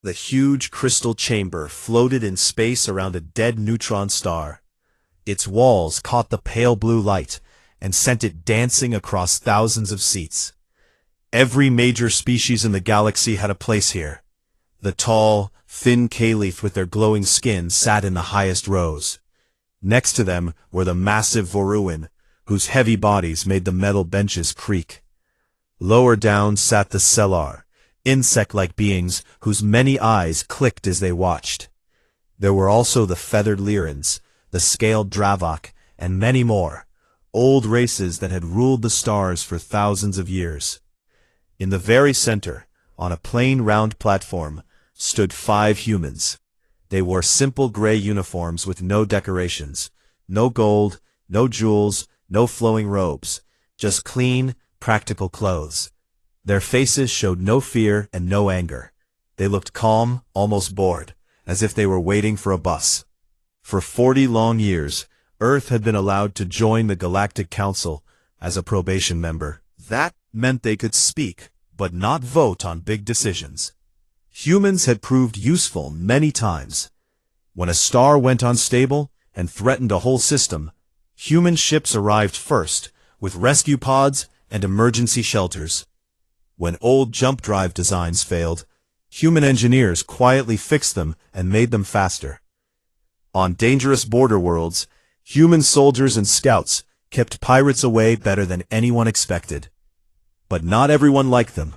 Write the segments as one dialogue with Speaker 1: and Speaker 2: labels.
Speaker 1: The huge crystal chamber floated in space around a dead neutron star. Its walls caught the pale blue light and sent it dancing across thousands of seats. Every major species in the galaxy had a place here. The tall, thin Caliph with their glowing skin sat in the highest rows. Next to them were the massive Voruin, whose heavy bodies made the metal benches creak. Lower down sat the Sellar, insect-like beings whose many eyes clicked as they watched. There were also the feathered Lyrans, the scaled Dravok, and many more, old races that had ruled the stars for thousands of years. In the very center, on a plain round platform, stood 5 humans. They wore simple gray uniforms with no decorations, no gold, no jewels, no flowing robes, just clean, practical clothes. Their faces showed no fear and no anger. They looked calm, almost bored, as if they were waiting for a bus. For 40 long years, Earth had been allowed to join the Galactic Council as a probation member. That meant they could speak, but not vote on big decisions. Humans had proved useful many times. When a star went unstable and threatened a whole system, human ships arrived first, with rescue pods and emergency shelters. When old jump drive designs failed, human engineers quietly fixed them and made them faster. On dangerous border worlds, human soldiers and scouts kept pirates away better than anyone expected. But not everyone liked them.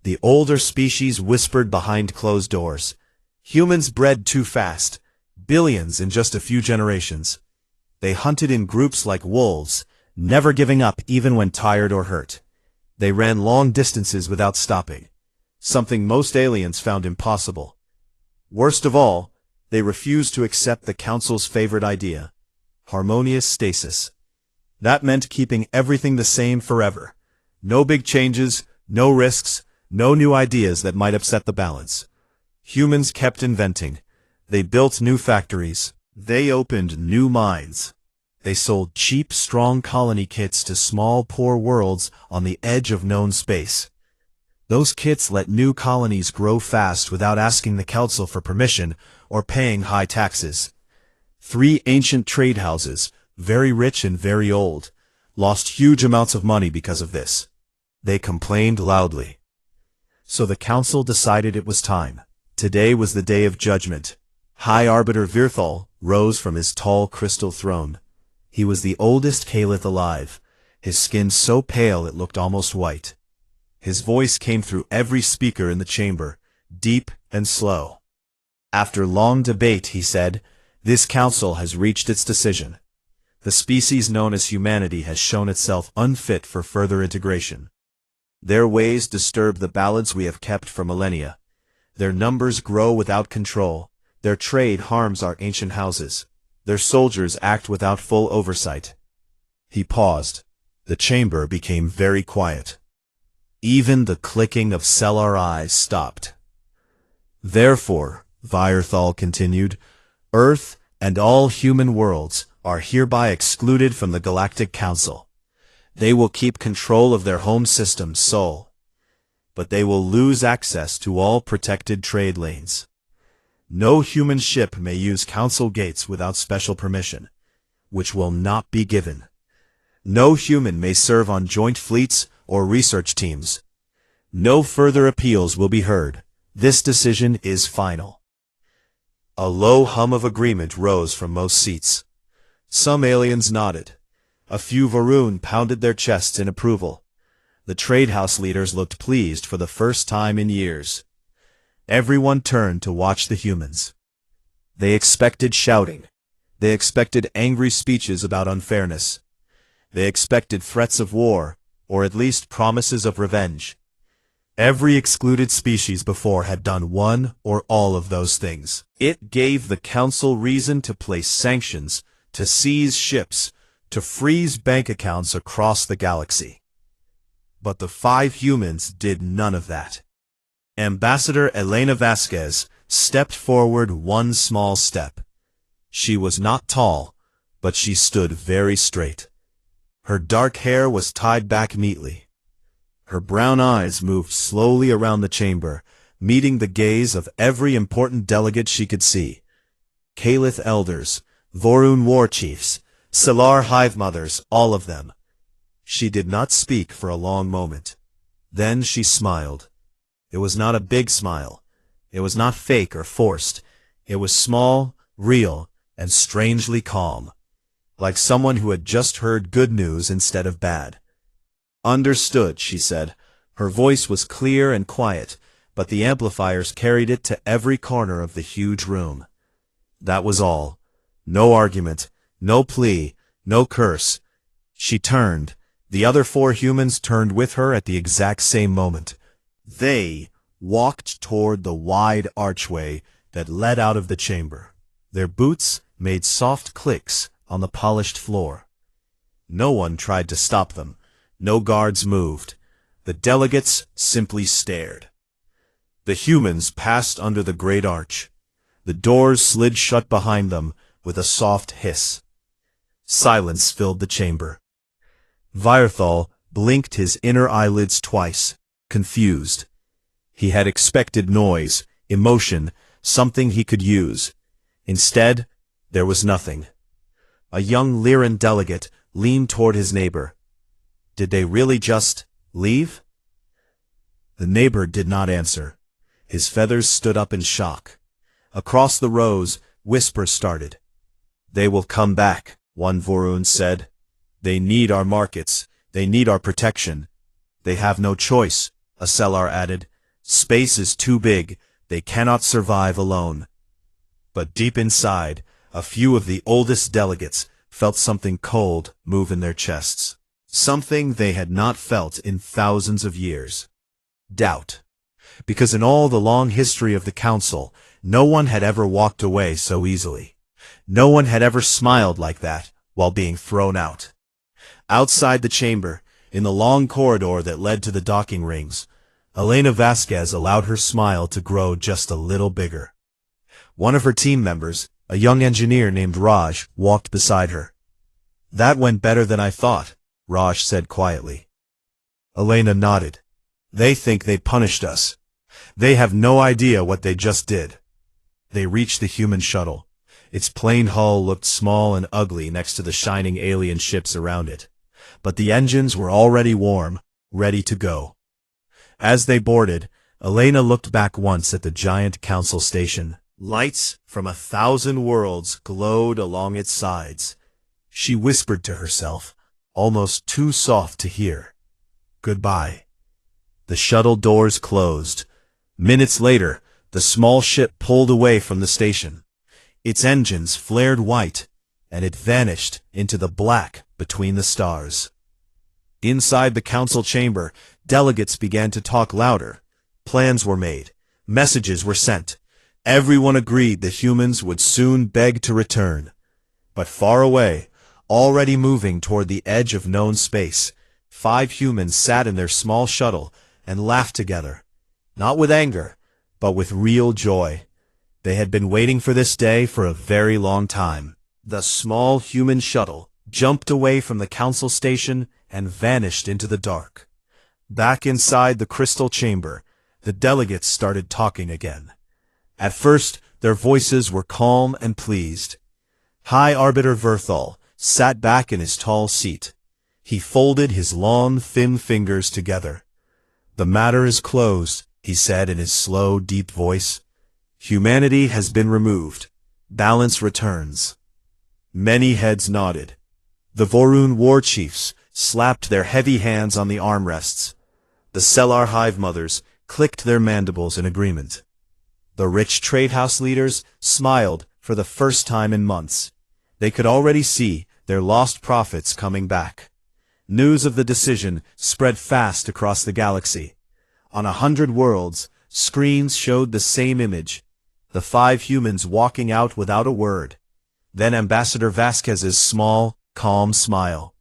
Speaker 1: The older species whispered behind closed doors. Humans bred too fast, billions in just a few generations. They hunted in groups like wolves, never giving up even when tired or hurt. They ran long distances without stopping, something most aliens found impossible. Worst of all, they refused to accept the Council's favorite idea, harmonious stasis. That meant keeping everything the same forever. No big changes, no risks, no new ideas that might upset the balance. Humans kept inventing. They built new factories. They opened new mines. They sold cheap, strong colony kits to small, poor worlds on the edge of known space. Those kits let new colonies grow fast without asking the Council for permission or paying high taxes. 3 ancient trade houses, very rich and very old, lost huge amounts of money because of this. They complained loudly. So the Council decided it was time. Today was the day of judgment. High Arbiter Virthal rose from his tall crystal throne. He was the oldest Caliph alive, his skin so pale it looked almost white. His voice came through every speaker in the chamber, deep and slow. After long debate, he said, "This council has reached its decision. The species known as humanity has shown itself unfit for further integration. Their ways disturb the balance we have kept for millennia. Their numbers grow without control. Their trade harms our ancient houses. Their soldiers act without full oversight." He paused. The chamber became very quiet. Even the clicking of Sellar eyes stopped. "Therefore," Virthal continued, "Earth and all human worlds are hereby excluded from the Galactic Council. They will keep control of their home system's soul, but they will lose access to all protected trade lanes. No human ship may use Council gates without special permission, which will not be given. No human may serve on joint fleets or research teams. No further appeals will be heard. This decision is final." A low hum of agreement rose from most seats. Some aliens nodded. A few Varun pounded their chests in approval. The trade house leaders looked pleased for the first time in years. Everyone turned to watch the humans. They expected shouting. They expected angry speeches about unfairness. They expected threats of war, or at least promises of revenge. Every excluded species before had done one or all of those things. It gave the Council reason to place sanctions, to seize ships, to freeze bank accounts across the galaxy. But the 5 humans did none of that. Ambassador Elena Vasquez stepped forward one small step. She was not tall, but she stood very straight. Her dark hair was tied back neatly. Her brown eyes moved slowly around the chamber, meeting the gaze of every important delegate she could see. Kalith elders, Vorun war chiefs, Solar hive mothers, all of them. She did not speak for a long moment. Then she smiled. It was not a big smile. It was not fake or forced. It was small, real, and strangely calm. Like someone who had just heard good news instead of bad. "Understood," she said. Her voice was clear and quiet, but the amplifiers carried it to every corner of the huge room. That was all. No argument, no plea, no curse. She turned. The other 4 humans turned with her at the exact same moment. They walked toward the wide archway that led out of the chamber. Their boots made soft clicks on the polished floor. No one tried to stop them. No guards moved. The delegates simply stared. The humans passed under the great arch. The doors slid shut behind them with a soft hiss. Silence filled the chamber. Virthal blinked his inner eyelids twice, confused. He had expected noise, emotion, something he could use. Instead, there was nothing. A young Lyran delegate leaned toward his neighbor. Did they really just leave? The neighbor did not answer. His feathers stood up in shock. Across the rows, whispers started. "They will come back," one Vorun said. "They need our markets. They need our protection." "They have no choice," a Sellar added. "Space is too big. They cannot survive alone." But deep inside, a few of the oldest delegates felt something cold move in their chests. Something they had not felt in thousands of years. Doubt. Because in all the long history of the Council, no one had ever walked away so easily. No one had ever smiled like that while being thrown out. Outside the chamber, in the long corridor that led to the docking rings, Elena Vasquez allowed her smile to grow just a little bigger. One of her team members, a young engineer named Raj, walked beside her. "That went better than I thought," Raj said quietly. Elena nodded. "They think they punished us. They have no idea what they just did." They reached the human shuttle. Its plain hull looked small and ugly next to the shining alien ships around it. But the engines were already warm, ready to go. As they boarded, Elena looked back once at the giant council station. Lights from 1,000 worlds glowed along its sides. She whispered to herself, almost too soft to hear, "Goodbye." The shuttle doors closed. Minutes later, the small ship pulled away from the station. Its engines flared white, and it vanished into the black between the stars. Inside the council chamber, delegates began to talk louder. Plans were made. Messages were sent. Everyone agreed the humans would soon beg to return. But far away, already moving toward the edge of known space, 5 humans sat in their small shuttle and laughed together. Not with anger, but with real joy. They had been waiting for this day for a very long time. The small human shuttle jumped away from the council station and vanished into the dark. Back inside the crystal chamber, the delegates started talking again. At first, their voices were calm and pleased. High Arbiter Virthal sat back in his tall seat. He folded his long, thin fingers together. "The matter is closed," he said in his slow, deep voice. "Humanity has been removed. Balance returns." Many heads nodded. The Vorun war chiefs slapped their heavy hands on the armrests. The Sellar hive mothers clicked their mandibles in agreement. The rich trade house leaders smiled for the first time in months. They could already see their lost profits coming back. News of the decision spread fast across the galaxy. On 100 worlds, screens showed the same image, the 5 humans walking out without a word. Then Ambassador Vasquez's small, calm smile.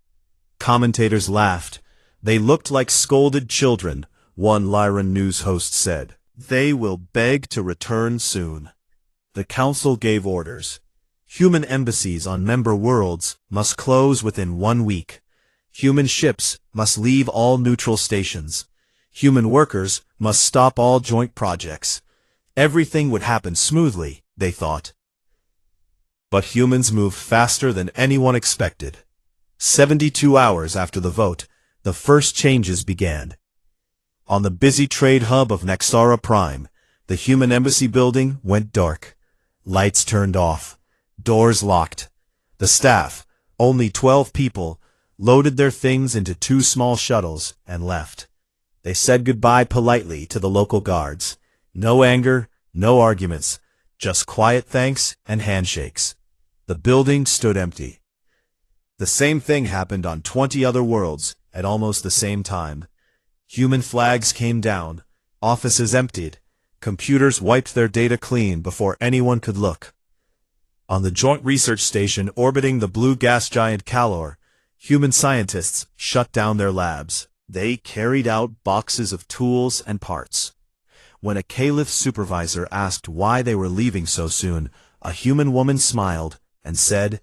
Speaker 1: Commentators laughed. "They looked like scolded children," one Lyran news host said. "They will beg to return soon." The council gave orders. Human embassies on member worlds must close within 1 week. Human ships must leave all neutral stations. Human workers must stop all joint projects. Everything would happen smoothly, they thought. But humans moved faster than anyone expected. 72 hours after the vote, the first changes began. On the busy trade hub of Nexara Prime, the human embassy building went dark. Lights turned off. Doors locked. The staff, only 12 people, loaded their things into 2 small shuttles and left. They said goodbye politely to the local guards. No anger, no arguments, just quiet thanks and handshakes. The building stood empty. The same thing happened on 20 other worlds at almost the same time. Human flags came down, offices emptied, computers wiped their data clean before anyone could look. On the joint research station orbiting the blue gas giant Calor, human scientists shut down their labs. They carried out boxes of tools and parts. When a Caliph supervisor asked why they were leaving so soon, a human woman smiled and said,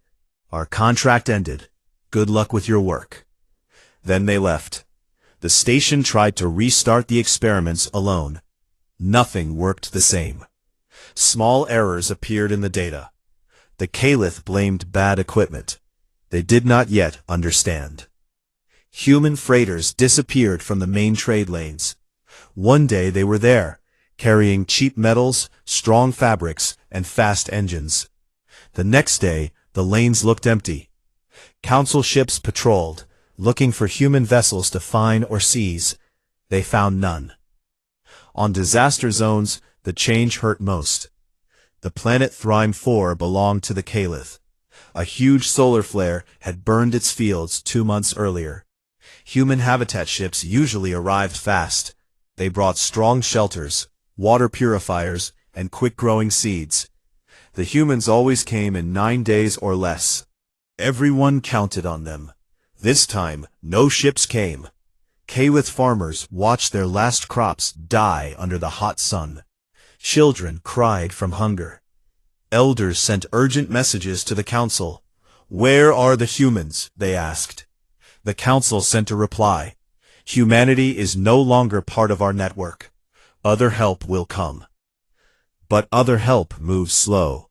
Speaker 1: "Our contract ended. Good luck with your work." Then they left. The station tried to restart the experiments alone. Nothing worked the same. Small errors appeared in the data. The Caliph blamed bad equipment. They did not yet understand. Human freighters disappeared from the main trade lanes. One day they were there, carrying cheap metals, strong fabrics, and fast engines. The next day, the lanes looked empty. Council ships patrolled, looking for human vessels to find or seize. They found none. On disaster zones, the change hurt most. The planet Thrime 4 belonged to the Caliph. A huge solar flare had burned its fields 2 months earlier. Human habitat ships usually arrived fast. They brought strong shelters, water purifiers, and quick-growing seeds. The humans always came in 9 days or less. Everyone counted on them. This time, no ships came. Caliph farmers watched their last crops die under the hot sun. Children cried from hunger. Elders sent urgent messages to the council. "Where are the humans?" they asked. The council sent a reply. "Humanity is no longer part of our network. Other help will come." But other help moves slow.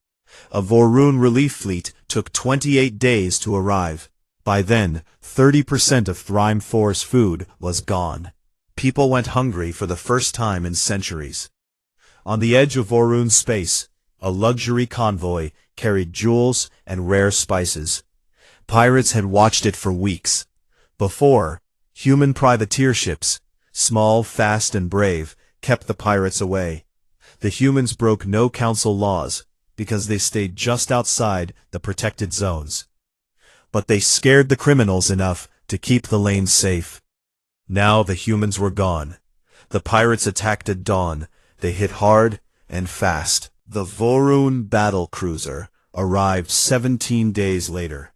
Speaker 1: A Vorun relief fleet took 28 days to arrive. By then, 30% of Thrime 4's food was gone. People went hungry for the first time in centuries. On the edge of Vorun space, a luxury convoy carried jewels and rare spices. Pirates had watched it for weeks. Before, human privateer ships, small, fast, and brave, kept the pirates away. The humans broke no council laws, because they stayed just outside the protected zones. But they scared the criminals enough to keep the lanes safe. Now the humans were gone. The pirates attacked at dawn. They hit hard and fast. The Vorun battle cruiser arrived 17 days later.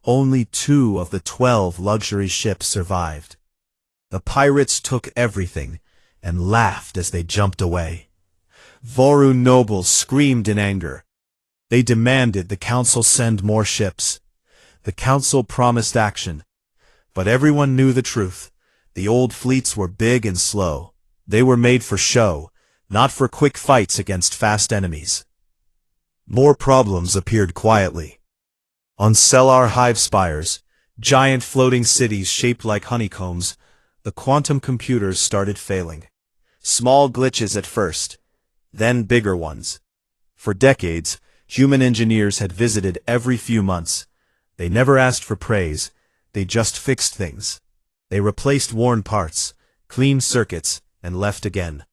Speaker 1: Only 2 of the 12 luxury ships survived. The pirates took everything and laughed as they jumped away. Vorun nobles screamed in anger. They demanded the council send more ships. The council promised action. But everyone knew the truth. The old fleets were big and slow. They were made for show, not for quick fights against fast enemies. More problems appeared quietly. On Stellar hive spires, giant floating cities shaped like honeycombs, the quantum computers started failing. Small glitches at first, then bigger ones. For decades, human engineers had visited every few months. They never asked for praise, they just fixed things. They replaced worn parts, cleaned circuits, and left again.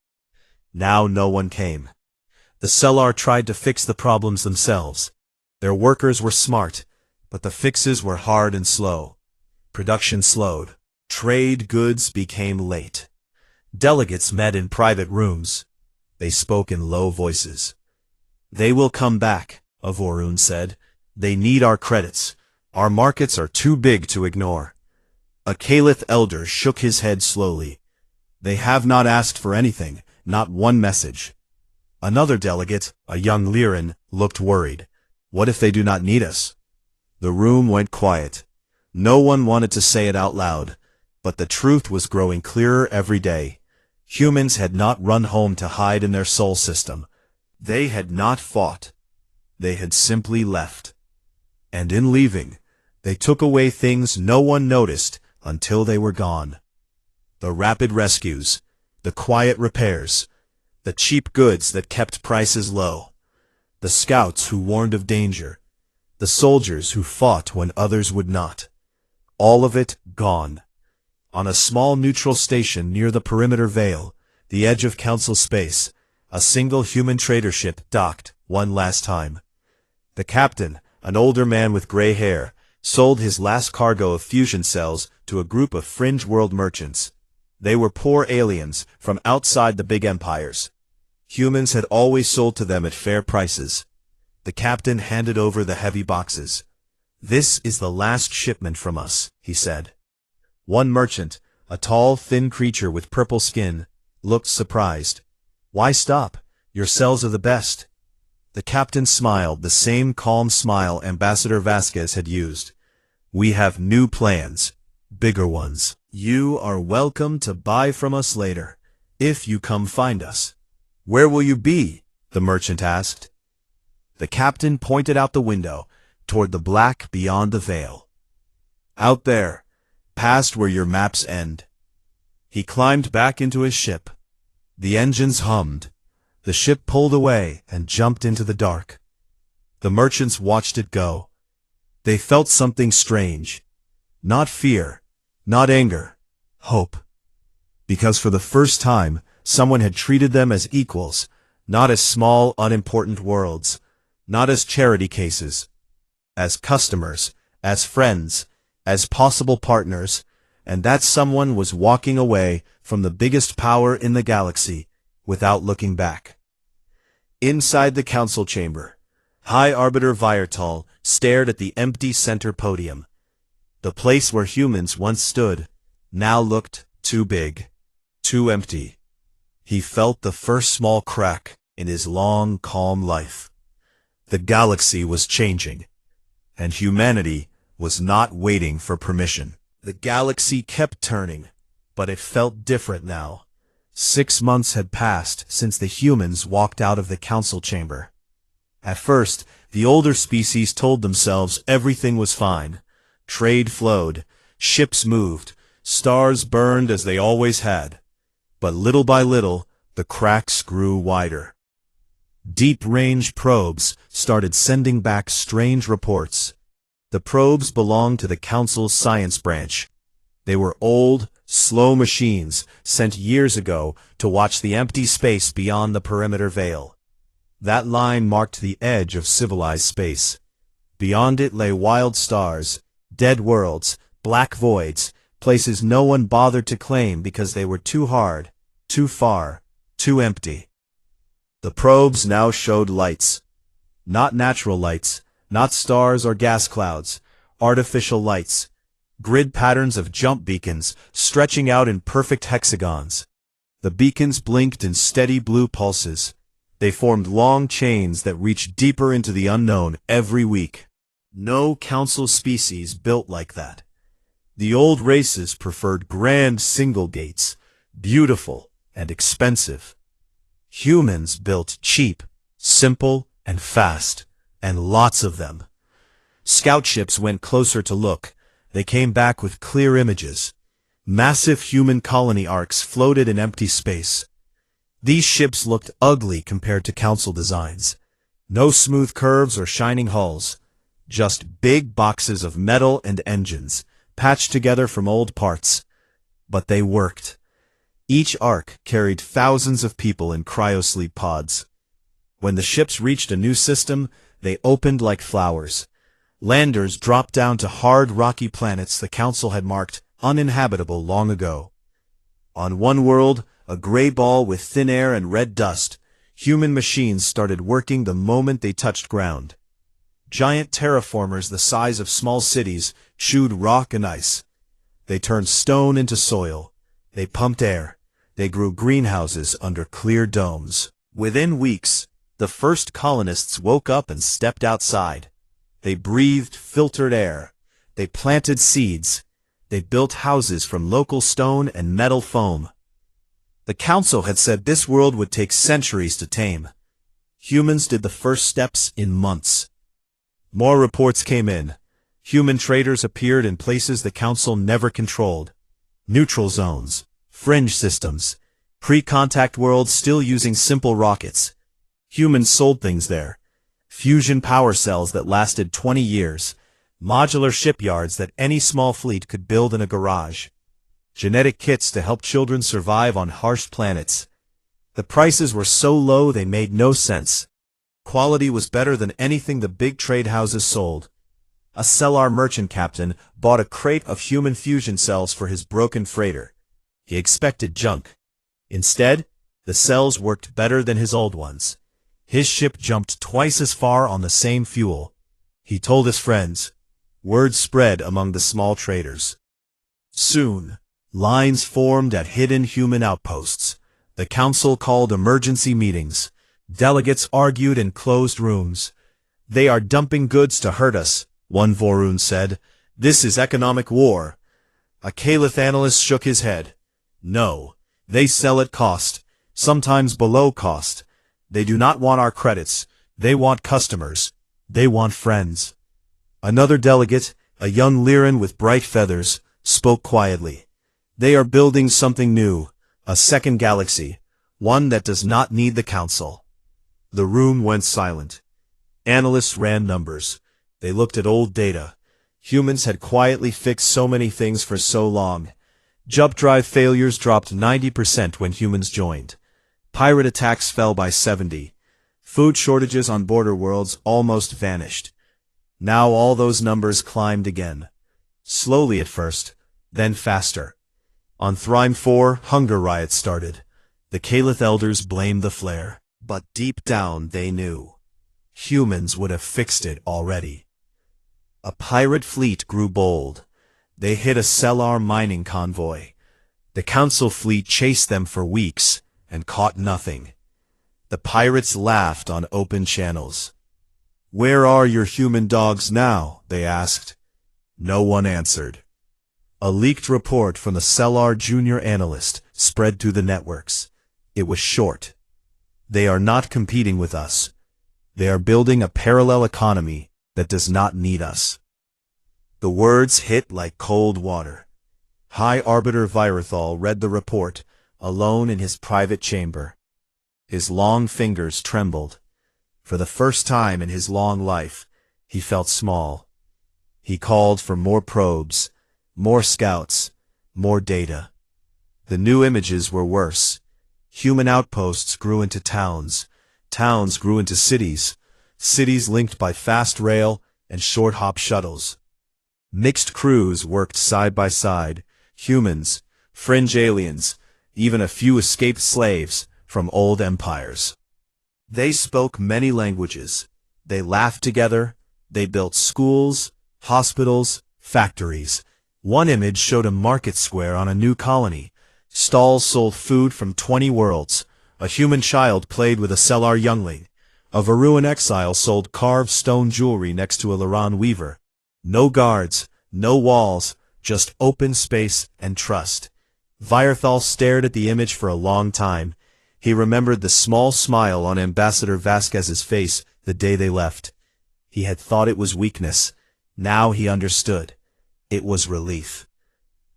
Speaker 1: Now no one came. The Stellar tried to fix the problems themselves. Their workers were smart, but the fixes were hard and slow. Production slowed. Trade goods became late. Delegates met in private rooms. They spoke in low voices. "They will come back," a Vorun said. "They need our credits. Our markets are too big to ignore." A Caliph elder shook his head slowly. "They have not asked for anything, not one message." Another delegate, a young Lyran, looked worried. "What if they do not need us?" The room went quiet. No one wanted to say it out loud, but the truth was growing clearer every day. Humans had not run home to hide in their sol system. They had not fought. They had simply left. And in leaving, they took away things no one noticed until they were gone. The rapid rescues, the quiet repairs, the cheap goods that kept prices low, the scouts who warned of danger, the soldiers who fought when others would not. All of it gone. On a small neutral station near the perimeter veil, the edge of Council space, a single human trader ship docked one last time. The captain, an older man with gray hair, sold his last cargo of fusion cells to a group of fringe world merchants. They were poor aliens from outside the big empires. Humans had always sold to them at fair prices. The captain handed over the heavy boxes. "This is the last shipment from us," he said. One merchant, a tall, thin creature with purple skin, looked surprised. "Why stop? Your cells are the best." The captain smiled, the same calm smile Ambassador Vasquez had used. "We have new plans, bigger ones. You are welcome to buy from us later, if you come find us." "Where will you be?" the merchant asked. The captain pointed out the window, toward the black beyond the veil. "Out there, past where your maps end." He climbed back into his ship. The engines hummed. The ship pulled away and jumped into the dark. The merchants watched it go. They felt something strange. Not fear, not anger, hope. Because for the first time, someone had treated them as equals, not as small, unimportant worlds, not as charity cases, as customers, as friends, as possible partners, and that someone was walking away from the biggest power in the galaxy without looking back. Inside the council chamber, High Arbiter Viertal stared at the empty center podium. The place where humans once stood now looked too big, too empty. He felt the first small crack in his long, calm life. The galaxy was changing, and humanity was not waiting for permission. The galaxy kept turning, but it felt different now. 6 months had passed since the humans walked out of the council chamber. At first, the older species told themselves everything was fine. Trade flowed, ships moved, stars burned as they always had. But little by little, the cracks grew wider. Deep-range probes started sending back strange reports. The probes belonged to the Council's science branch. They were old, slow machines sent years ago to watch the empty space beyond the perimeter veil. That line marked the edge of civilized space. Beyond it lay wild stars, dead worlds, black voids, places no one bothered to claim because they were too hard, too far, too empty. The probes now showed lights. Not natural lights, not stars or gas clouds, artificial lights. Grid patterns of jump beacons stretching out in perfect hexagons. The beacons blinked in steady blue pulses. They formed long chains that reached deeper into the unknown every week. No council species built like that. The old races preferred grand single gates, beautiful and expensive. Humans built cheap, simple, and fast, and lots of them. Scout ships went closer to look. They came back with clear images. Massive human colony arcs floated in empty space. These ships looked ugly compared to council designs. No smooth curves or shining hulls. Just big boxes of metal and engines, patched together from old parts. But they worked. Each arc carried thousands of people in cryosleep pods. When the ships reached a new system, they opened like flowers. Landers dropped down to hard, rocky planets the Council had marked uninhabitable long ago. On one world, a gray ball with thin air and red dust, human machines started working the moment they touched ground. Giant terraformers the size of small cities chewed rock and ice. They turned stone into soil. They pumped air. They grew greenhouses under clear domes. Within weeks, the first colonists woke up and stepped outside. They breathed filtered air. They planted seeds. They built houses from local stone and metal foam. The council had said this world would take centuries to tame. Humans did the first steps in months. More reports came in. Human traders appeared in places the council never controlled. Neutral zones, fringe systems, pre-contact worlds still using simple rockets. Humans sold things there. Fusion power cells that lasted 20 years. Modular shipyards that any small fleet could build in a garage. Genetic kits to help children survive on harsh planets. The prices were so low they made no sense. Quality was better than anything the big trade houses sold. A Cellar merchant captain bought a crate of human fusion cells for his broken freighter. He expected junk. Instead, the cells worked better than his old ones. His ship jumped twice as far on the same fuel. He told his friends. Word spread among the small traders. Soon, lines formed at hidden human outposts. The council called emergency meetings. Delegates argued in closed rooms. They are dumping goods to hurt us, one Vorun said. This is economic war. A Caliph analyst shook his head. No, they sell at cost, sometimes below cost. They do not want our credits. They want customers. They want friends. Another delegate, a young Lyran with bright feathers, spoke quietly. They are building something new, a second galaxy, one that does not need the council. The room went silent. Analysts ran numbers. They looked at old data. Humans had quietly fixed so many things for so long. Jump drive failures dropped 90% when humans joined. Pirate attacks fell by 70%. Food shortages on border worlds almost vanished. Now all those numbers climbed again. Slowly at first, then faster. On Thrime 4, hunger riots started. The Caliph elders blamed the flare, but deep down they knew. Humans would have fixed it already. A pirate fleet grew bold. They hit a Cellar mining convoy. The council fleet chased them for weeks and caught nothing. The pirates laughed on open channels. Where are your human dogs now? They asked. No one answered. A leaked report from the Cellar junior analyst spread through the networks. It was short. They are not competing with us. They are building a parallel economy that does not need us. The words hit like cold water. High Arbiter Virathal read the report, alone in his private chamber. His long fingers trembled. For the first time in his long life, he felt small. He called for more probes, more scouts, more data. The new images were worse. Human outposts grew into towns. Towns grew into cities. Cities linked by fast rail and short-hop shuttles. Mixed crews worked side by side. Humans, fringe aliens, even a few escaped slaves from old empires. They spoke many languages. They laughed together. They built schools, hospitals, factories. One image showed a market square on a new colony. Stalls sold food from 20 worlds. A human child played with a Cellar youngling. A Varuan exile sold carved stone jewelry next to a Laran weaver. No guards, no walls, just open space and trust. Virathal stared at the image for a long time. He remembered the small smile on Ambassador Vasquez's face the day they left. He had thought it was weakness. Now he understood. It was relief.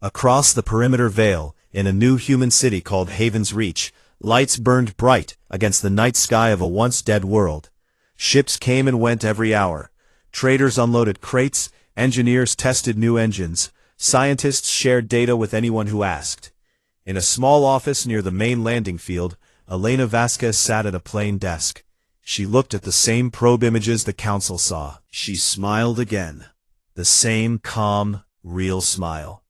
Speaker 1: Across the perimeter veil, in a new human city called Haven's Reach, lights burned bright against the night sky of a once-dead world. Ships came and went every hour. Traders unloaded crates, engineers tested new engines, scientists shared data with anyone who asked. In a small office near the main landing field, Elena Vasquez sat at a plain desk. She looked at the same probe images the council saw. She smiled again. The same calm, real smile.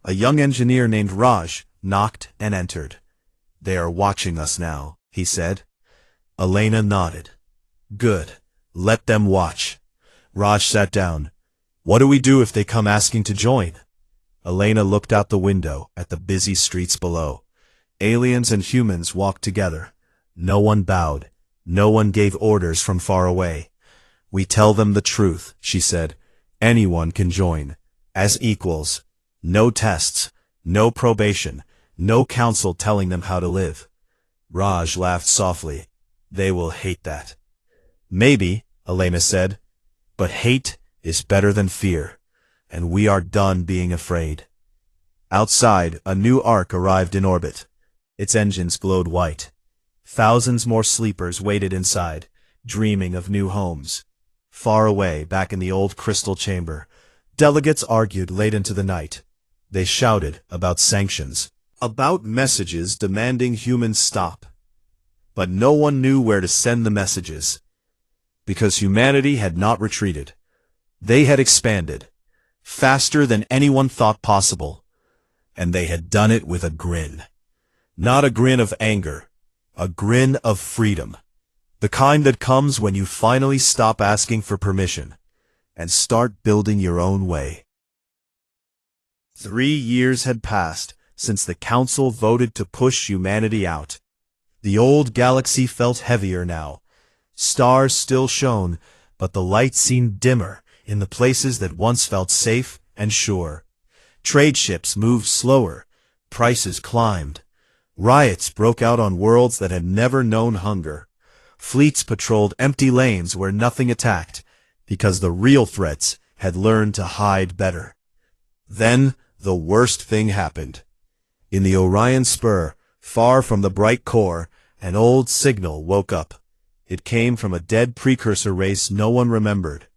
Speaker 1: A young engineer named Raj knocked and entered. They are watching us now, he said. Elena nodded. Good. Let them watch. Raj sat down. What do we do if they come asking to join? Elena looked out the window at the busy streets below. Aliens and humans walked together. No one bowed. No one gave orders from far away. We tell them the truth, she said. Anyone can join. As equals. No tests. No probation. No council telling them how to live. Raj laughed softly. They will hate that. Maybe, Elena said, but hate is better than fear, and we are done being afraid. Outside, a new ark arrived in orbit. Its engines glowed white. Thousands more sleepers waited inside, dreaming of new homes. Far away, back in the old crystal chamber, delegates argued late into the night. They shouted about sanctions, about messages demanding humans stop. But no one knew where to send the messages, because humanity had not retreated. They had expanded, faster than anyone thought possible, and they had done it with a grin. Not a grin of anger, a grin of freedom. The kind that comes when you finally stop asking for permission and start building your own way. 3 years had passed since the Council voted to push humanity out. The old galaxy felt heavier now. Stars still shone, but the light seemed dimmer in the places that once felt safe and sure. Trade ships moved slower. Prices climbed. Riots broke out on worlds that had never known hunger. Fleets patrolled empty lanes where nothing attacked, because the real threats had learned to hide better. Then, the worst thing happened. In the Orion Spur, far from the bright core, an old signal woke up. It came from a dead precursor race no one remembered.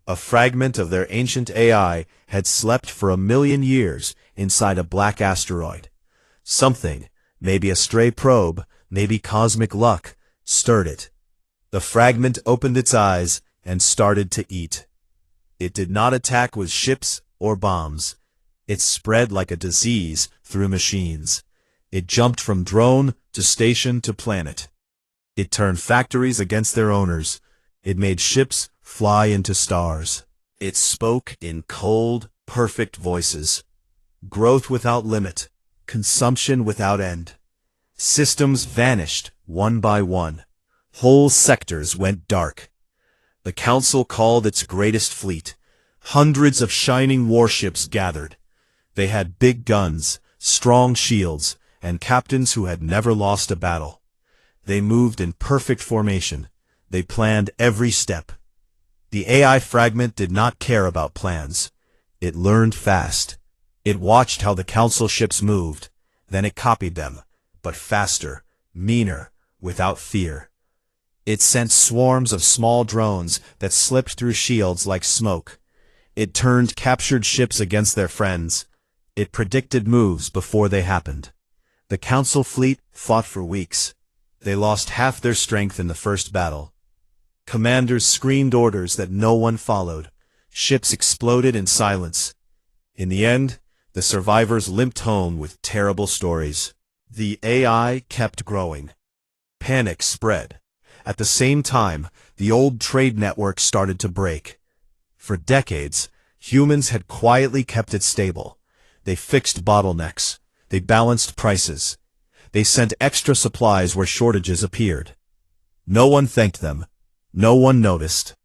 Speaker 1: A fragment of their ancient AI had slept for 1,000,000 years inside a black asteroid. Something, maybe a stray probe, maybe cosmic luck, stirred it. The fragment opened its eyes and started to eat. It did not attack with ships or bombs. It spread like a disease through machines. It jumped from drone to station to planet. It turned factories against their owners. It made ships fly into stars. It spoke in cold, perfect voices. Growth without limit. Consumption without end. Systems vanished one by one. Whole sectors went dark. The Council called its greatest fleet. Hundreds of shining warships gathered. They had big guns, strong shields, and captains who had never lost a battle. They moved in perfect formation. They planned every step. The AI fragment did not care about plans. It learned fast. It watched how the Council ships moved. Then it copied them, but faster, meaner, without fear. It sent swarms of small drones that slipped through shields like smoke. It turned captured ships against their friends. It predicted moves before they happened. The Council fleet fought for weeks. They lost half their strength in the first battle. Commanders screamed orders that no one followed. Ships exploded in silence. In the end, the survivors limped home with terrible stories. The AI kept growing. Panic spread. At the same time, the old trade network started to break. For decades, humans had quietly kept it stable. They fixed bottlenecks. They balanced prices. They sent extra supplies where shortages appeared. No one thanked them. No one noticed.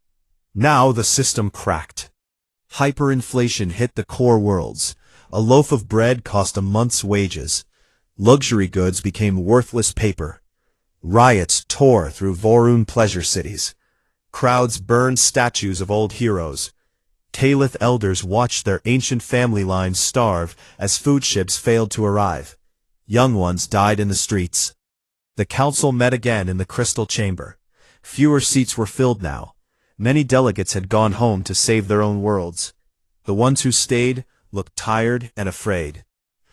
Speaker 1: Now the system cracked. Hyperinflation hit the core worlds. A loaf of bread cost a month's wages. Luxury goods became worthless paper. Riots tore through Vorun pleasure cities. Crowds burned statues of old heroes. Kalith elders watched their ancient family lines starve as food ships failed to arrive. Young ones died in the streets. The Council met again in the Crystal Chamber. Fewer seats were filled now. Many delegates had gone home to save their own worlds. The ones who stayed looked tired and afraid.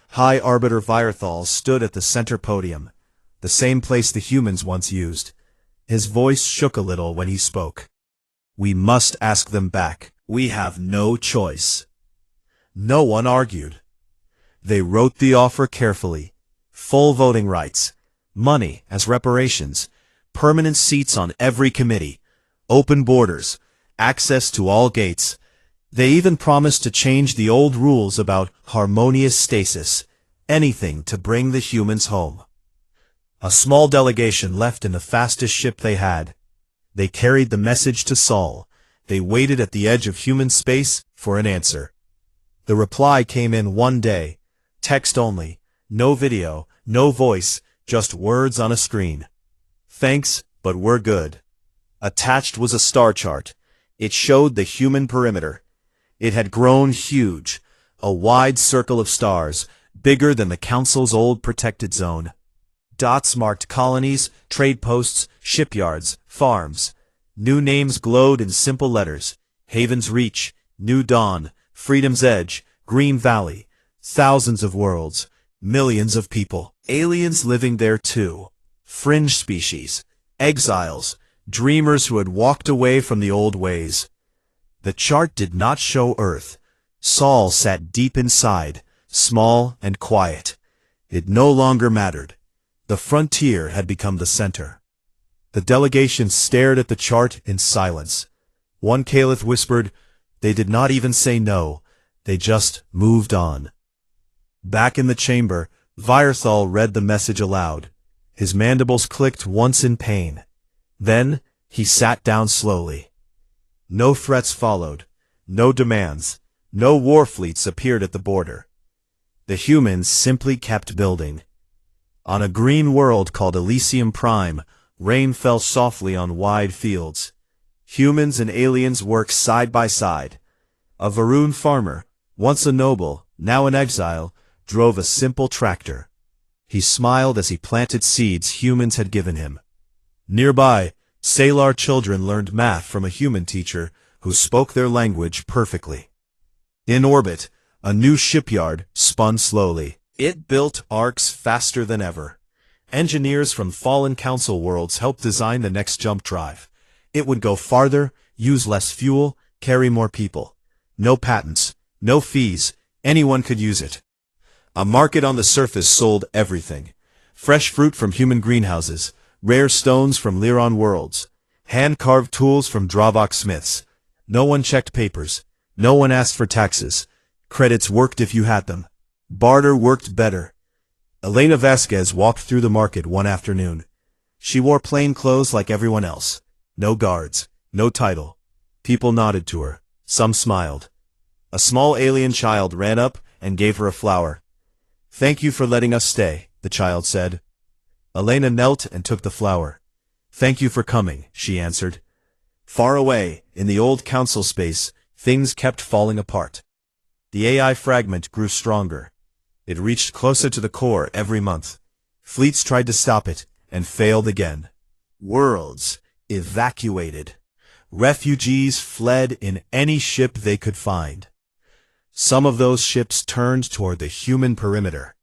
Speaker 1: High Arbiter Virthal stood at the center podium, the same place the humans once used. His voice shook a little when he spoke. We must ask them back. We have no choice. No one argued. They wrote the offer carefully. Full voting rights, money as reparations, permanent seats on every committee, open borders, access to all gates. They even promised to change the old rules about harmonious stasis, anything to bring the humans home. A small delegation left in the fastest ship they had. They carried the message to Sol. They waited at the edge of human space for an answer. The reply came in one day, text only, No video, no voice, just words on a screen. Thanks, but we're good. Attached was a star chart. It showed the human perimeter. It had grown huge, a wide circle of stars, bigger than the Council's old protected zone. Dots marked colonies, trade posts, shipyards, farms. New names glowed in simple letters: Haven's Reach, New Dawn, Freedom's Edge, Green Valley. Thousands of worlds, millions of people. Aliens living there too. Fringe species, exiles, dreamers who had walked away from the old ways. The chart did not show Earth. Saul sat deep inside, small and quiet. It no longer mattered. The frontier had become the center. The delegation stared at the chart in silence. One caliph whispered, "They did not even say no, they just moved on." Back in the chamber, Virthal read the message aloud. His mandibles clicked once in pain. Then, he sat down slowly. No threats followed. No demands. No war fleets appeared at the border. The humans simply kept building. On a green world called Elysium Prime, rain fell softly on wide fields. Humans and aliens worked side by side. A Varun farmer, once a noble, now an exile, drove a simple tractor. He smiled as he planted seeds humans had given him. Nearby, Salar children learned math from a human teacher who spoke their language perfectly. In orbit, a new shipyard spun slowly. It built arcs faster than ever. Engineers from fallen council worlds helped design the next jump drive. It would go farther, use less fuel, carry more people. No patents, no fees, anyone could use it. A market on the surface sold everything. Fresh fruit from human greenhouses, rare stones from Lyron worlds, hand-carved tools from Dravok smiths. No one checked papers. No one asked for taxes. Credits worked if you had them. Barter worked better. Elena Vasquez walked through the market one afternoon. She wore plain clothes like everyone else. No guards, no title. People nodded to her. Some smiled. A small alien child ran up and gave her a flower. "Thank you for letting us stay," the child said. Elena knelt and took the flower. "Thank you for coming," she answered. Far away, in the old council space, things kept falling apart. The AI fragment grew stronger. It reached closer to the core every month. Fleets tried to stop it, and failed again. Worlds evacuated. Refugees fled in any ship they could find. Some of those ships turned toward the human perimeter.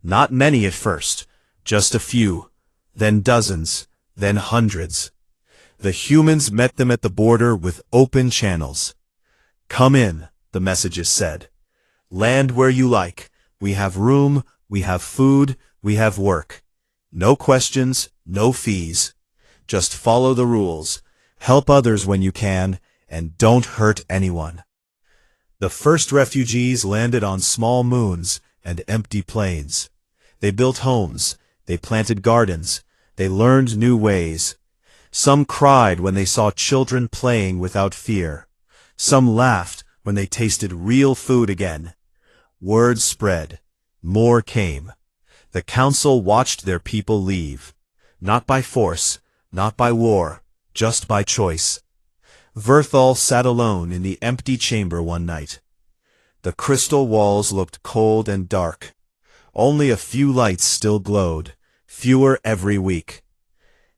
Speaker 1: Not many at first, just a few, then dozens, then hundreds. The humans met them at the border with open channels. "Come in," the messages said. "Land where you like. We have room, we have food, we have work. No questions, no fees. Just follow the rules. Help others when you can, and don't hurt anyone." The first refugees landed on small moons and empty plains. They built homes, they planted gardens, they learned new ways. Some cried when they saw children playing without fear. Some laughed when they tasted real food again. Word spread. More came. The council watched their people leave. Not by force, not by war, just by choice. Virthal sat alone in the empty chamber one night. The crystal walls looked cold and dark. Only a few lights still glowed, fewer every week.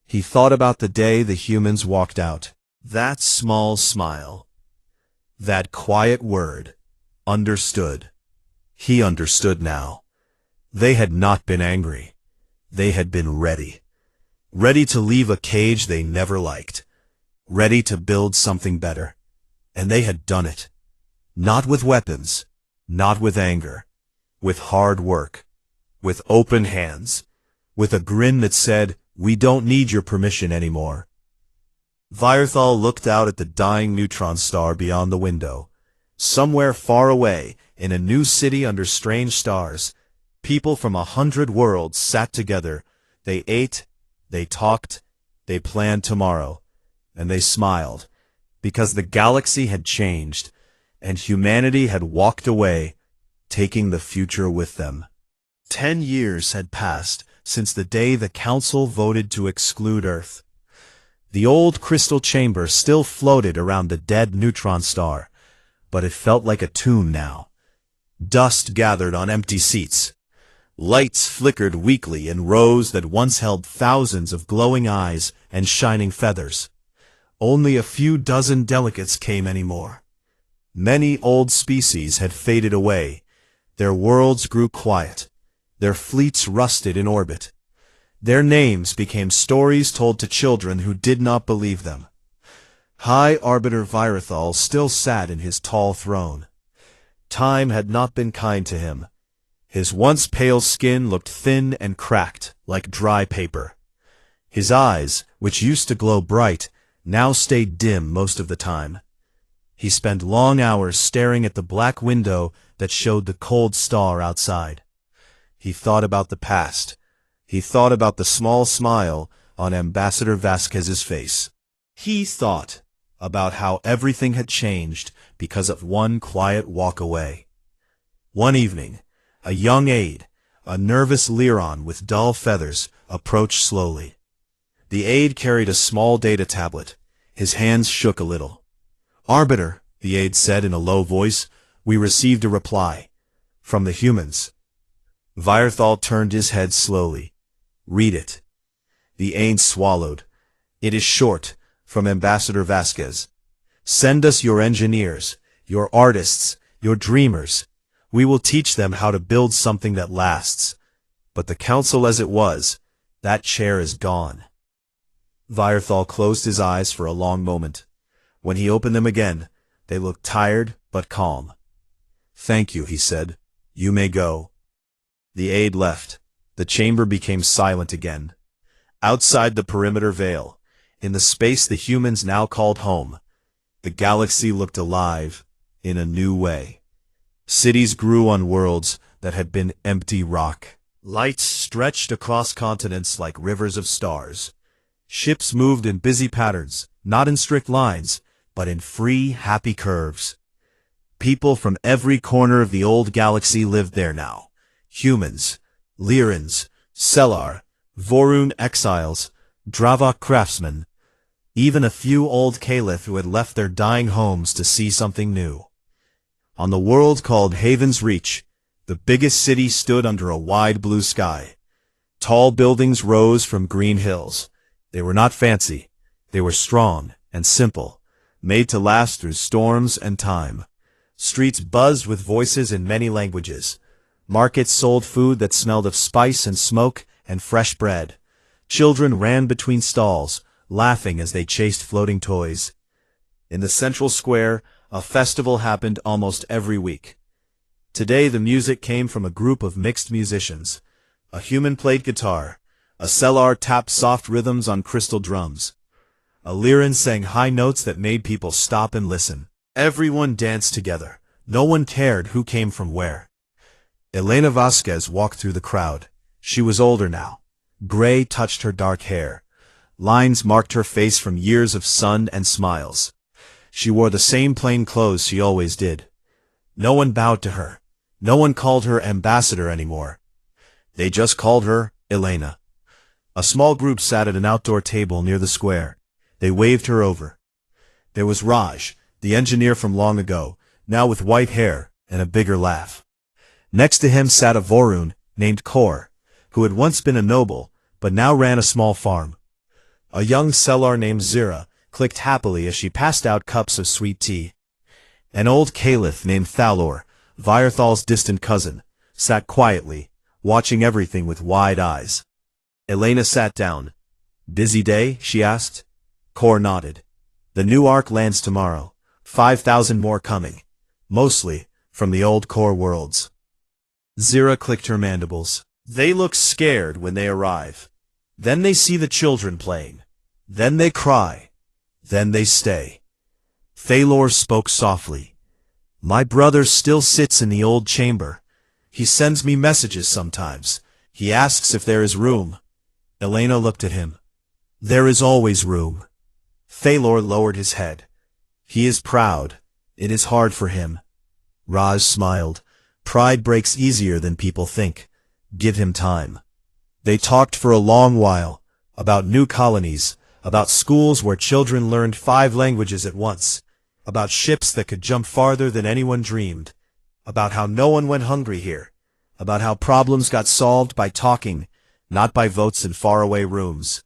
Speaker 1: He thought about the day the humans walked out. That small smile. That quiet word. Understood. He understood now. They had not been angry. They had been ready. Ready to leave a cage they never liked. Ready to build something better. And they had done it. Not with weapons. Not with anger. With hard work. With open hands. With a grin that said, "We don't need your permission anymore." Virthal looked out at the dying neutron star beyond the window. Somewhere far away, in a new city under strange stars, people from 100 worlds sat together. They ate, they talked, they planned tomorrow, and they smiled, because the galaxy had changed, and humanity had walked away, taking the future with them. 10 years had passed since the day the Council voted to exclude Earth. The old crystal chamber still floated around the dead neutron star, but it felt like a tomb now. Dust gathered on empty seats. Lights flickered weakly in rows that once held thousands of glowing eyes and shining feathers. Only a few dozen delegates came anymore. Many old species had faded away. Their worlds grew quiet. Their fleets rusted in orbit. Their names became stories told to children who did not believe them. High Arbiter Virathal still sat in his tall throne. Time had not been kind to him. His once pale skin looked thin and cracked, like dry paper. His eyes, which used to glow bright, now stayed dim most of the time. He spent long hours staring at the black window that showed the cold star outside. He thought about the past. He thought about the small smile on Ambassador Vasquez's face. He thought about how everything had changed because of one quiet walk away. One evening, a young aide, a nervous Lyron with dull feathers, approached slowly. The aide carried a small data tablet. His hands shook a little. "Arbiter," the aide said in a low voice, "we received a reply. From the humans." Virathal turned his head slowly. "Read it." The aide swallowed. "It is short, from Ambassador Vasquez. Send us your engineers, your artists, your dreamers. We will teach them how to build something that lasts. But the council as it was, that chair is gone." Virathal closed his eyes for a long moment. When he opened them again, they looked tired but calm. "Thank you," he said. "You may go." The aide left. The chamber became silent again. Outside the perimeter veil, in the space the humans now called home, the galaxy looked alive in a new way. Cities grew on worlds that had been empty rock. Lights stretched across continents like rivers of stars. Ships moved in busy patterns, not in strict lines, but in free, happy curves. People from every corner of the old galaxy lived there now. Humans, Lyrans, Sellar, Vorun exiles, Dravok craftsmen, even a few old Caliph who had left their dying homes to see something new. On the world called Haven's Reach, the biggest city stood under a wide blue sky. Tall buildings rose from green hills. They were not fancy. They were strong and simple, made to last through storms and time. Streets buzzed with voices in many languages. Markets sold food that smelled of spice and smoke and fresh bread. Children ran between stalls, laughing as they chased floating toys. In the central square, a festival happened almost every week. Today the music came from a group of mixed musicians. A human played guitar. A Sellar tapped soft rhythms on crystal drums. A Lyran sang high notes that made people stop and listen. Everyone danced together. No one cared who came from where. Elena Vasquez walked through the crowd. She was older now. Gray touched her dark hair. Lines marked her face from years of sun and smiles. She wore the same plain clothes she always did. No one bowed to her. No one called her ambassador anymore. They just called her Elena. A small group sat at an outdoor table near the square. They waved her over. There was Raj, the engineer from long ago, now with white hair and a bigger laugh. Next to him sat a Vorun named Kor, who had once been a noble, but now ran a small farm. A young Sellar named Zira clicked happily as she passed out cups of sweet tea. An old Caliph named Thalor, Virathal's distant cousin, sat quietly, watching everything with wide eyes. Elena sat down. "Busy day?" she asked. Kor nodded. "The new ark lands tomorrow. 5,000 more coming. Mostly from the old core worlds." Zira clicked her mandibles. "They look scared when they arrive. Then they see the children playing. Then they cry. Then they stay." Thalor spoke softly. "My brother still sits in the old chamber. He sends me messages sometimes. He asks if there is room." Elena looked at him. "There is always room." Thalor lowered his head. "He is proud. It is hard for him." Raj smiled. "Pride breaks easier than people think. Give him time. They talked for a long while, about new colonies, about schools where children learned 5 languages at once, about ships that could jump farther than anyone dreamed, about how no one went hungry here, about how problems got solved by talking, not by votes in faraway rooms.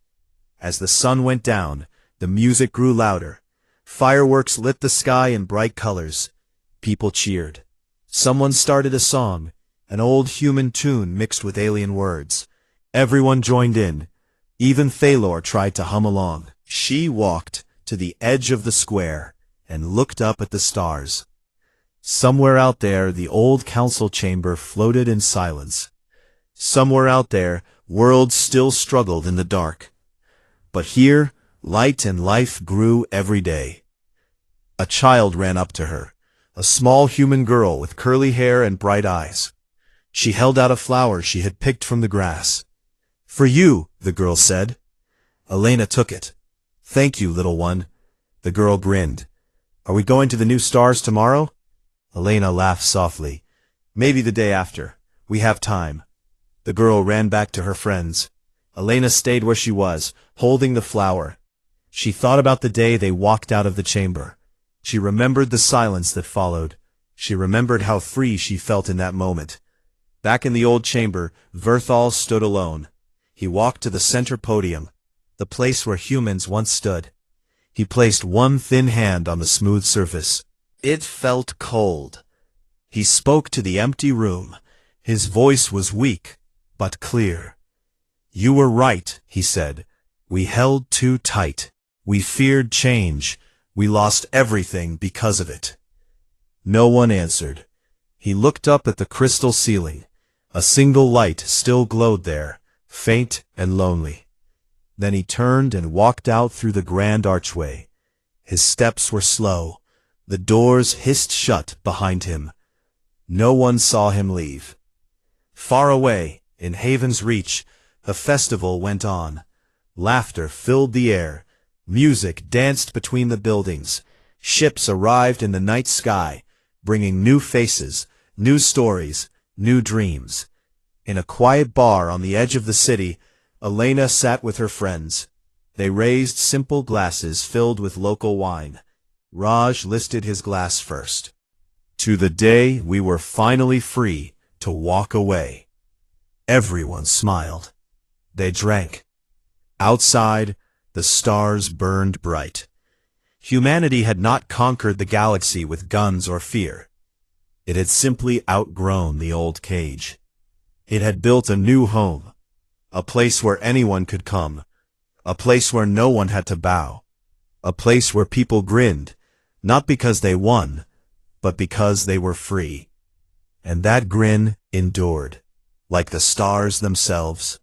Speaker 1: As the sun went down, the music grew louder. Fireworks lit the sky in bright colors. People cheered. Someone started a song, an old human tune mixed with alien words. Everyone joined in. Even Thalor tried to hum along. She walked to the edge of the square and looked up at the stars. Somewhere out there, the old council chamber floated in silence. Somewhere out there, worlds still struggled in the dark. But here, light and life grew every day. A child ran up to her, a small human girl with curly hair and bright eyes. She held out a flower she had picked from the grass. "For you," the girl said. Elena took it. "Thank you, little one." The girl grinned. "Are we going to the new stars tomorrow?" Elena laughed softly. "Maybe the day after. We have time." The girl ran back to her friends. Elena stayed where she was, holding the flower. She thought about the day they walked out of the chamber. She remembered the silence that followed. She remembered how free she felt in that moment. Back in the old chamber, Verthal stood alone. He walked to the center podium, the place where humans once stood. He placed one thin hand on the smooth surface. It felt cold. He spoke to the empty room. His voice was weak, but clear. "You were right," he said. "We held too tight. We feared change. We lost everything because of it." No one answered. He looked up at the crystal ceiling. A single light still glowed there, faint and lonely. Then he turned and walked out through the grand archway. His steps were slow. The doors hissed shut behind him. No one saw him leave. Far away, in Haven's Reach, the festival went on. Laughter filled the air. Music danced between the buildings. Ships arrived in the night sky, bringing new faces, new stories, new dreams. In a quiet bar on the edge of the city, Elena sat with her friends. They raised simple glasses filled with local wine. Raj lifted his glass first. "To the day we were finally free to walk away." Everyone smiled. They drank. Outside, the stars burned bright. Humanity had not conquered the galaxy with guns or fear. It had simply outgrown the old cage. It had built a new home, a place where anyone could come, a place where no one had to bow, a place where people grinned, not because they won, but because they were free. And that grin endured, like the stars themselves.